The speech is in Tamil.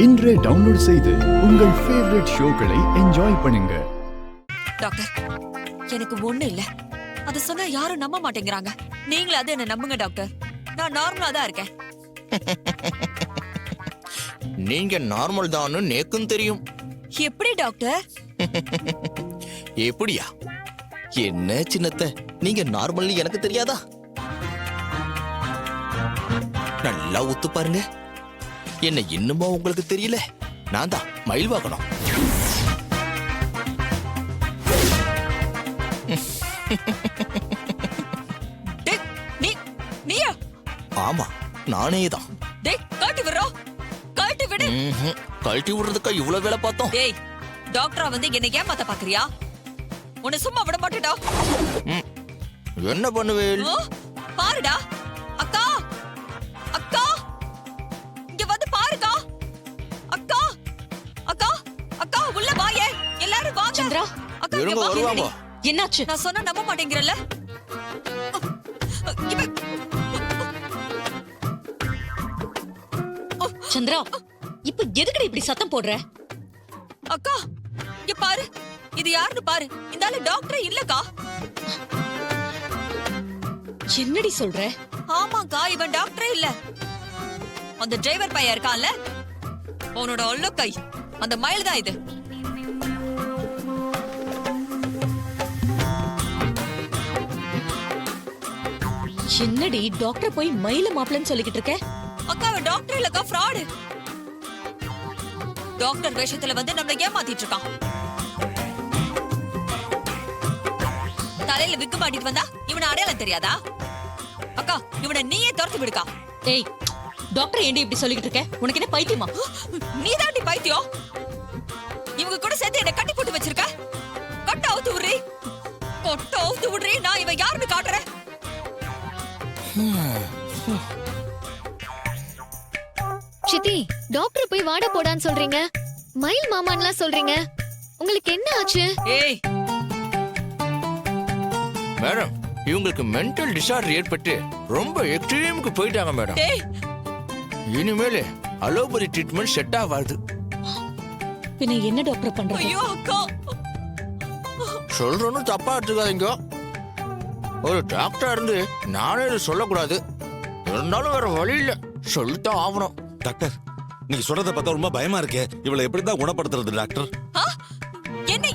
இன்றே டவுன்லோட் செய்து உங்கள் ஃபேவரட் ஷோக்களை என்ஜாய் பண்ணுங்க. டாக்டர், எனக்கு ஒண்ணு இல்ல. அது சொன்னா யாரும் நம்ப மாட்டேங்கிறாங்க. நீங்களே அது என்ன நம்புங்க டாக்டர். நான் நார்மலா தான் இருக்கேன். நீங்க நார்மல் தான்னு நேக்கும் தெரியும். எப்படி டாக்டர்? எப்படியா? என்ன சின்னத்த, நீங்க நார்மல் எனக்கு தெரியாதா? நல்லா ஒத்து பாருங்க. என்ன இன்னுமா உங்களுக்கு தெரியல? நான் தான் மயில் வாக்கணும். நீயா? ஆமா, நானே தான். கழட்டி விடுறோம். கழட்டி விடு. கழட்டி விடுறதுக்கா இவ்வளவு வேலை பார்த்தோம்? டேய், டாக்டரா வந்து என்ன ஏமாத்த பாக்குறியா? உன்னை சும்மா விட மாட்டேடா. என்ன பண்ணுவேன்? பாருடா அக்கா, அக்கா இங்க வந்து பாருக்கா. அக்கா, அக்கா, அக்கா உள்ள வாயே. எல்லாரும் வாங்க. சந்திரா, அக்கா இங்க வா. வருவாங்க. என்னாச்சு? நான் சொன்னா நம்ப மாட்டேங்கிறல்ல? சந்திரா, இப்ப எதுக்குடி இப்படி சத்தம் போடுற? அக்கா இங்க பாரு. இது யாருன்னு பாரு. இந்த ஆளு டாக்டரே இல்லக்கா. என்னடி சொல்ற? ஆமாக்கா, இவன் டாக்டரே இல்ல. அந்த டிரைவர் பையன் இருக்கான்ல, அவனோட ஒல்லக்கை அந்த மயில் தான் இது. என்னடி டாக்டர் போய் மயில மாப்பிளன்னு சொல்லிக்கிட்டு இருக்க? அக்கா அவன் டாக்டர் இல்லக்கா, ஃப்ராடு. டாக்டர் வேஷத்துல வந்து நம்மள ஏமாத்திட்டு இருக்கான். தலையில விக்கு மாட்டிட்டு வந்தா இவனை அடையாளம் தெரியாதா? அக்கா இவனை நீயே துரத்து விடுக்கா. ஏய், டாக்டர் ஏண்டி இப்படி சொல்லிக்கிட்டு இருக்க? உனக்கு என்ன பைத்தியமா? நீ தாண்டி பைத்தியம். இவங்க கூட சேர்த்து என்ன கட்டி போட்டு வச்சிருக்க. கட்ட அவுத்து விடுறி, கொட்ட அவுத்து விடுறி. நான் இவன் யாருன்னு காட்டுறேன். சித்தி, டாக்டர் போய் வாட போடான்னு சொல்றீங்க, மயில் மாமான்லாம் சொல்றீங்க. உங்களுக்கு என்ன ஆச்சு? ஏய் மேடம், இவங்களுக்கு மென்டல் டிசார்டர் ஏற்பட்டு ரொம்ப எக்ஸ்ட்ரீமுக்கு போயிட்டாங்க மேடம். டேய், இனிமேல் அலோபதி ட்ரீட்மெண்ட் செட் ஆகாது. பின்ன என்ன டாக்டர் பண்றது? ஐயோ அக்கா. சொல்றோன்னு தப்பா எடுத்துக்காதீங்க. ஒரு டாக்டரா இருந்து நானே இதை சொல்லக்கூடாது. இருந்தாலும் வேற வழி இல்ல, சொல்லித்தான் ஆகணும். டாக்டர், நீங்க சொல்றத பார்த்தா ரொம்ப பயமா இருக்கு. இவளை எப்படிதான் குணப்படுத்துறது டாக்டர்? என்ன